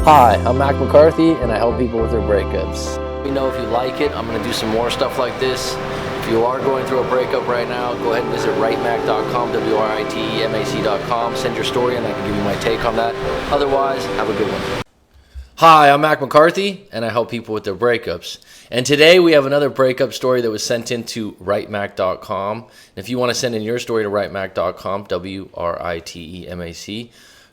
Hi, I'm Mac McCarthy, and I help people with their breakups. Let me know if you like it. I'm going to do some more stuff like this. If you are going through a breakup right now, go ahead and visit writemac.com, WRITEMAC.com. Send your story, and I can give you my take on that. Otherwise, have a good one. Hi, I'm Mac McCarthy, and I help people with their breakups. And today we have another breakup story that was sent in to writemac.com. If you want to send in your story to writemac.com, WRITEMAC,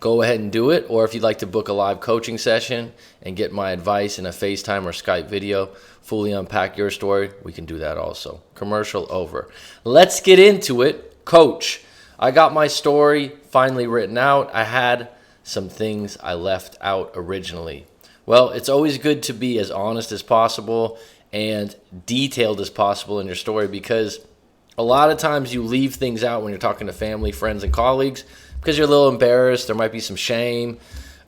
go ahead and do it. Or if you'd like to book a live coaching session and get my advice in a FaceTime or Skype video, fully unpack your story, we can do that also. Commercial over. Let's get into it. Coach, I got my story finally written out. I had some things I left out originally. Well, it's always good to be as honest as possible and detailed as possible in your story, because a lot of times you leave things out when you're talking to family, friends, and colleagues because you're a little embarrassed. There might be some shame.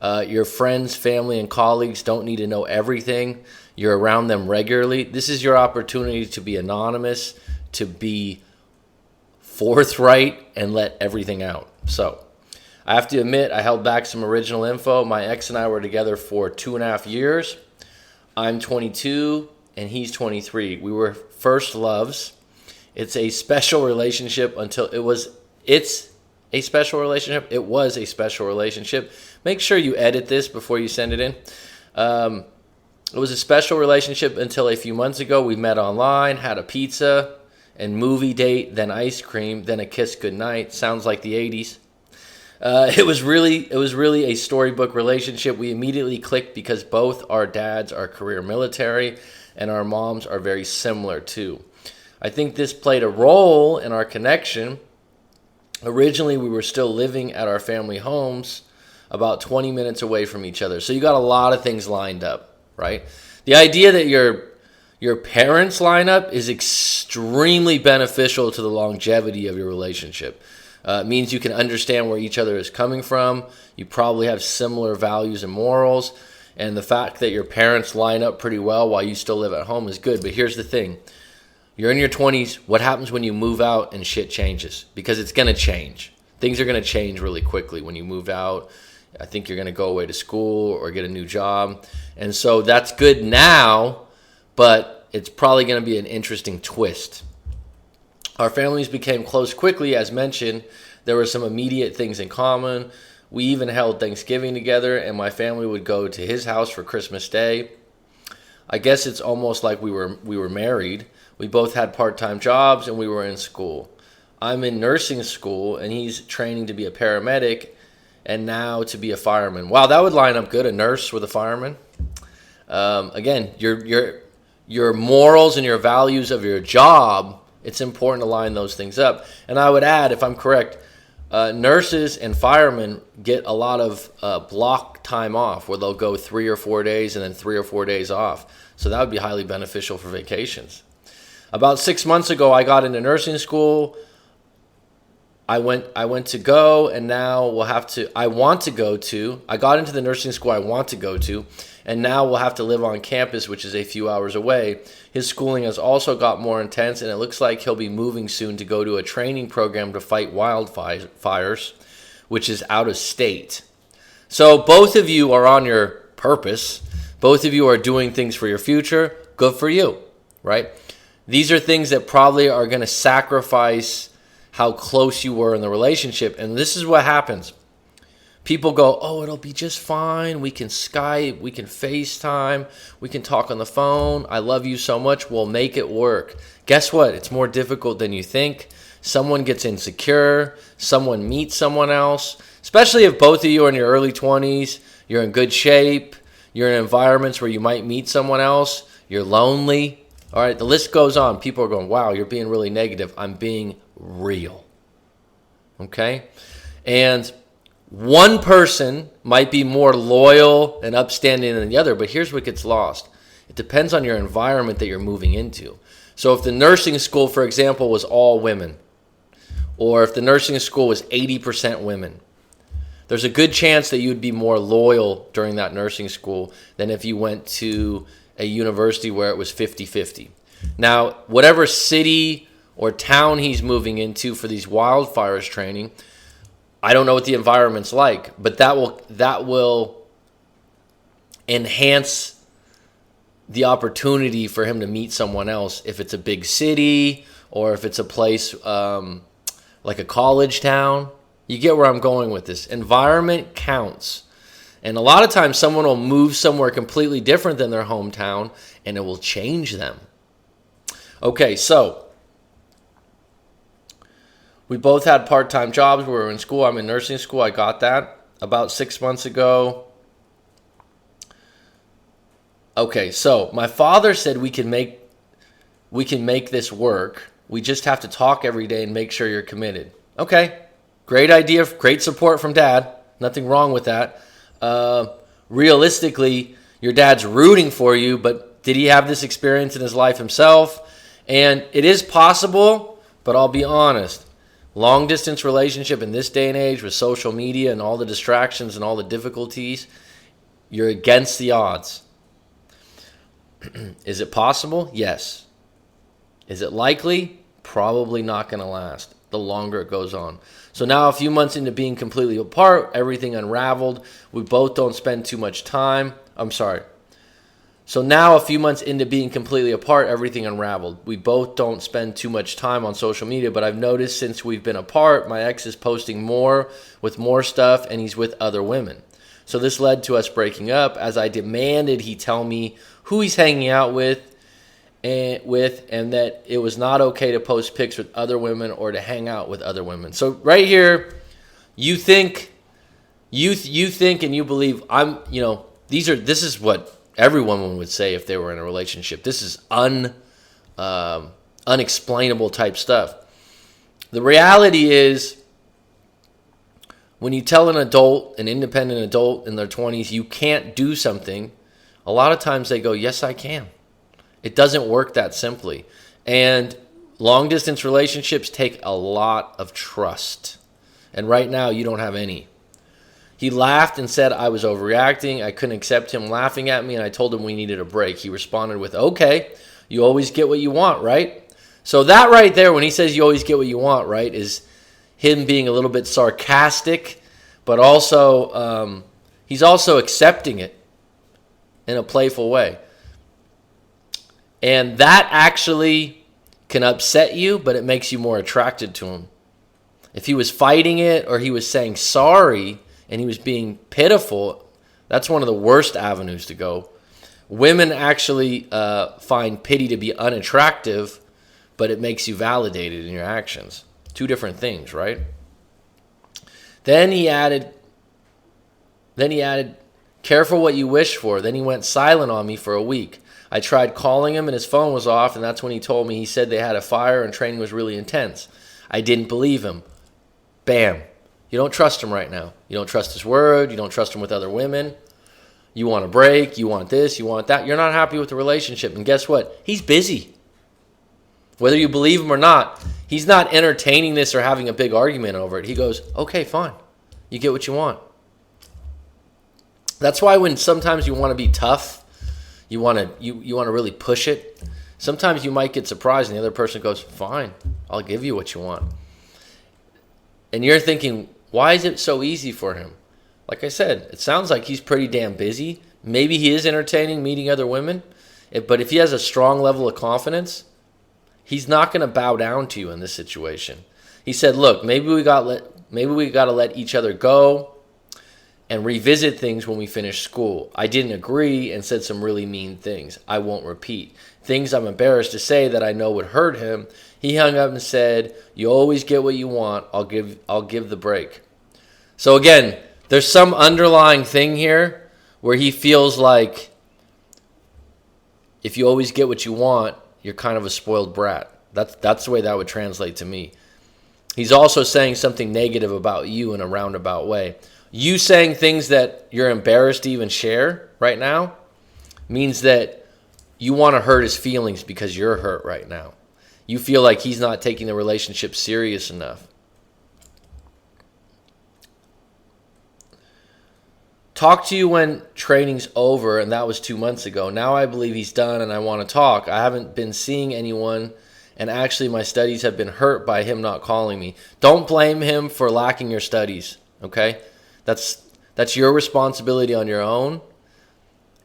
Your friends, family, and colleagues don't need to know everything. You're around them regularly. This is your opportunity to be anonymous, to be forthright, and let everything out. So I have to admit, I held back some original info. My ex and I were together for 2.5 years. I'm 22 and he's 23. We were first loves. It's a special relationship until it was a special relationship. It was a special relationship. Make sure you edit this before you send it in. It was a special relationship until a few months ago. We met online, had a pizza and movie date, then ice cream, then a kiss goodnight. Sounds like the 80s. It was really a storybook relationship. We immediately clicked because both our dads are career military and our moms are very similar too. I think this played a role in our connection. Originally, we were still living at our family homes about 20 minutes away from each other. So you got a lot of things lined up, right? The idea that your parents line up is extremely beneficial to the longevity of your relationship. It means you can understand where each other is coming from. You probably have similar values and morals. And the fact that your parents line up pretty well while you still live at home is good. But here's the thing. You're in your 20s. What happens when you move out and shit changes? Because it's going to change. Things are going to change really quickly when you move out. I think you're going to go away to school or get a new job. And so that's good now, but it's probably going to be an interesting twist. Our families became close quickly, as mentioned. There were some immediate things in common. We even held Thanksgiving together, and my family would go to his house for Christmas Day. I guess it's almost like we were married. We both had part-time jobs, and we were in school. I'm in nursing school, and he's training to be a paramedic, and now to be a fireman. Wow, that would line up good, a nurse with a fireman. Again, your morals and your values of your job, it's important to line those things up. And I would add, if I'm correct, nurses and firemen get a lot of block time off where they'll go 3 or 4 days and then 3 or 4 days off. So that would be highly beneficial for vacations. About 6 months ago, I got into nursing school. I went to go, and now I got into the nursing school I want to go to, and now we'll have to live on campus, which is a few hours away. His schooling has also got more intense, and it looks like he'll be moving soon to go to a training program to fight wildfires, which is out of state. So both of you are on your purpose. Both of you are doing things for your future. Good for you, right? These are things that probably are going to sacrifice how close you were in the relationship. And this is what happens. People go, oh, it'll be just fine. We can Skype, we can FaceTime, we can talk on the phone. I love you so much. We'll make it work. Guess what? It's more difficult than you think. Someone gets insecure. Someone meets someone else. Especially if both of you are in your early 20s, you're in good shape, you're in environments where you might meet someone else, you're lonely. All right, the list goes on. People are going, wow, you're being really negative. I'm being real. Okay? And one person might be more loyal and upstanding than the other, but here's what gets lost. It depends on your environment that you're moving into. So if the nursing school, for example, was all women, or if the nursing school was 80% women, there's a good chance that you'd be more loyal during that nursing school than if you went to a university where it was 50-50. Now, whatever city or town he's moving into for these wildfires training, I don't know what the environment's like, but that will enhance the opportunity for him to meet someone else. If it's a big city or if it's a place like a college town, you get where I'm going with this. Environment counts. And a lot of times someone will move somewhere completely different than their hometown and it will change them. Okay, so we both had part-time jobs. We were in school. I'm in nursing school. I got that about 6 months ago. Okay, so my father said we can make this work. We just have to talk every day and make sure you're committed. Okay, great idea, great support from Dad. Nothing wrong with that. Realistically, your dad's rooting for you, but did he have this experience in his life himself? And it is possible, but I'll be honest. Long distance relationship in this day and age with social media and all the distractions and all the difficulties, you're against the odds. Is it possible? Yes. Is it likely? Probably not going to last the longer it goes on. So now a few months into being completely apart, everything unraveled. We both don't spend too much time. So now a few months into being completely apart, everything unraveled. We both don't spend too much time on social media, but I've noticed since we've been apart, my ex is posting more with more stuff and he's with other women. So this led to us breaking up as I demanded he tell me who he's hanging out with and that it was not okay to post pics with other women or to hang out with other women. So right here, you think and you believe this is what every woman would say if they were in a relationship. This is unexplainable type stuff. The reality is, when you tell an independent adult in their 20s, you can't do something, a lot of times they go, yes, I can. It doesn't work that simply. And long distance relationships take a lot of trust. And right now, you don't have any. He laughed and said I was overreacting. I couldn't accept him laughing at me, and I told him we needed a break. He responded with, okay, you always get what you want, right? So that right there, when he says you always get what you want, right, is him being a little bit sarcastic, but also he's also accepting it in a playful way. And that actually can upset you, but it makes you more attracted to him. If he was fighting it or he was saying sorry and he was being pitiful, that's one of the worst avenues to go. Women actually find pity to be unattractive, but it makes you validated in your actions. Two different things, right? Then he added, careful what you wish for. Then he went silent on me for a week. I tried calling him and his phone was off, and that's when he told me he said they had a fire and training was really intense. I didn't believe him. Bam. You don't trust him right now. You don't trust his word. You don't trust him with other women. You want a break. You want this. You want that. You're not happy with the relationship. And guess what? He's busy. Whether you believe him or not, he's not entertaining this or having a big argument over it. He goes, okay, fine. You get what you want. That's why when sometimes you want to be tough, you want to really push it, sometimes you might get surprised and the other person goes, fine, I'll give you what you want. And you're thinking, why is it so easy for him? Like I said, it sounds like he's pretty damn busy. Maybe he is entertaining, meeting other women. But if he has a strong level of confidence, he's not going to bow down to you in this situation. He said, look, maybe we got to let each other go and revisit things when we finish school. I didn't agree and said some really mean things. I won't repeat. Things I'm embarrassed to say that I know would hurt him. He hung up and said, you always get what you want. I'll give the break. So again, there's some underlying thing here where he feels like if you always get what you want, you're kind of a spoiled brat. That's the way that would translate to me. He's also saying something negative about you in a roundabout way. You saying things that you're embarrassed to even share right now means that you want to hurt his feelings because you're hurt right now. You feel like he's not taking the relationship serious enough. Talk to you when training's over, and that was 2 months ago. Now I believe he's done and I want to talk. I haven't been seeing anyone, and actually my studies have been hurt by him not calling me. Don't blame him for lacking your studies, okay? That's your responsibility on your own.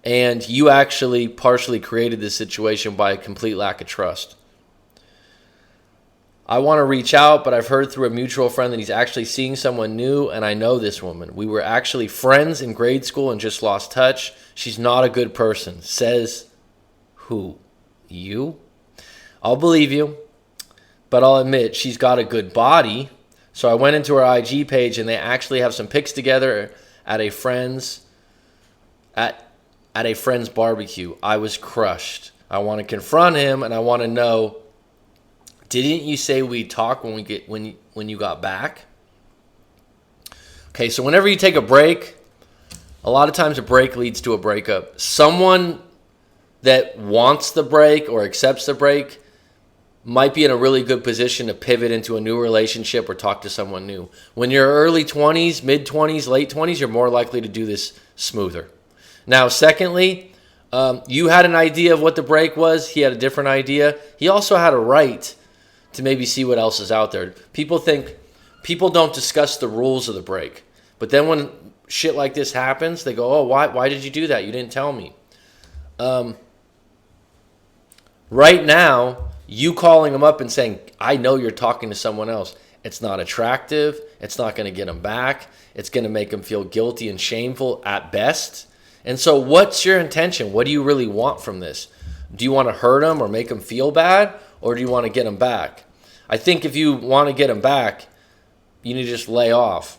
And you actually partially created this situation by a complete lack of trust. I want to reach out, but I've heard through a mutual friend that he's actually seeing someone new, and I know this woman. We were actually friends in grade school and just lost touch. She's not a good person. Says who? You? I'll believe you, but I'll admit she's got a good body. So I went into her IG page, and they actually have some pics together at a friend's barbecue. I was crushed. I want to confront him, and I want to know, didn't you say we'd talk when you got back? Okay, so whenever you take a break, a lot of times a break leads to a breakup. Someone that wants the break or accepts the break might be in a really good position to pivot into a new relationship or talk to someone new. When you're early 20s, mid-20s, late 20s, you're more likely to do this smoother. Now, secondly, you had an idea of what the break was. He had a different idea. He also had a right to maybe see what else is out there. People don't discuss the rules of the break. But then when shit like this happens, they go, oh, why did you do that? You didn't tell me. Right now, you calling him up and saying, I know you're talking to someone else. It's not attractive. It's not going to get him back. It's going to make him feel guilty and shameful at best. And so what's your intention? What do you really want from this? Do you want to hurt him or make him feel bad? Or do you want to get him back? I think if you want to get him back, you need to just lay off.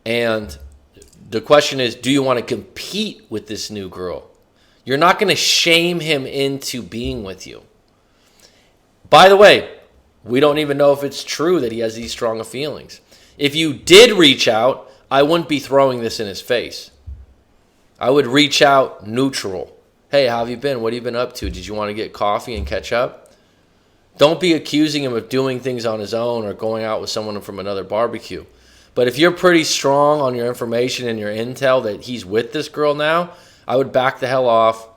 And the question is, do you want to compete with this new girl? You're not going to shame him into being with you. By the way, we don't even know if it's true that he has these strong feelings. If you did reach out, I wouldn't be throwing this in his face. I would reach out neutral. Hey, how have you been? What have you been up to? Did you want to get coffee and catch up? Don't be accusing him of doing things on his own or going out with someone from another barbecue. But if you're pretty strong on your information and your intel that he's with this girl now, I would back the hell off,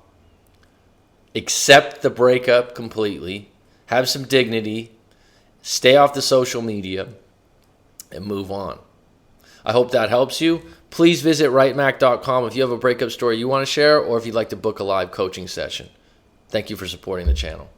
accept the breakup completely, have some dignity, stay off the social media, and move on. I hope that helps you. Please visit writemac.com if you have a breakup story you want to share or if you'd like to book a live coaching session. Thank you for supporting the channel.